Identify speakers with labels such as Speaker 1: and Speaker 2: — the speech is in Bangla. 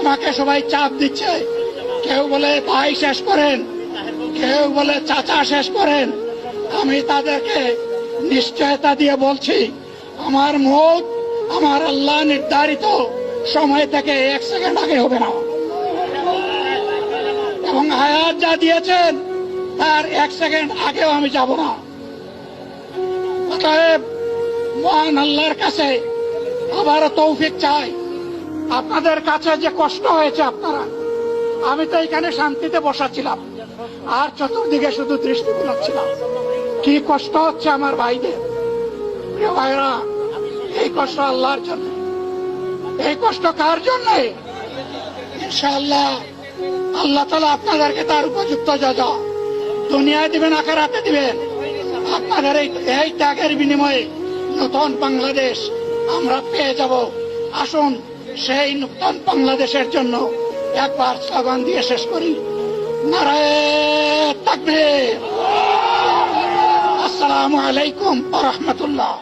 Speaker 1: আমাকে সবাই চাপ দিচ্ছে, কেউ বলে ভাই শেষ করেন, কেউ বলে চাচা শেষ করেন। আমি তাদেরকে নিশ্চয়তা দিয়ে বলছি, আমার মত আমার আল্লাহ নির্ধারিত সময় থেকে 1 সেকেন্ড আগে হবে না, এবং হায়াত যা দিয়েছেন তার 1 সেকেন্ড আগেও আমি যাব না। অতএব মহান আল্লাহর কাছে আবারও তৌফিক চাই। আপনাদের কাছে যে কষ্ট হয়েছে আপনারা, আমি তো এখানে শান্তিতে বসাছিলাম আর চতুর্দিকে শুধু দৃষ্টি বুলাচ্ছিলাম। কি কষ্ট হচ্ছে আমার ভাইদের। প্রিয় ভাইরা, এই কষ্ট আল্লাহর জন্য। এই কষ্ট কার জন্য? ইনশাআল্লাহ আল্লাহ তাআলা আপনাদেরকে তার উপযুক্ত যজা দুনিয়ায় দিবেন, আখিরাতে দিবেন। আপনাদের এই ত্যাগের বিনিময়ে নতুন বাংলাদেশ আমরা পেয়ে যাব। আসুন সেই নতুন বাংলাদেশের জন্য একবার স্লোগান দিয়ে শেষ করি, নারায়ে তাকবীর। আসসালামু আলাইকুম ওয়া রাহমাতুল্লাহ।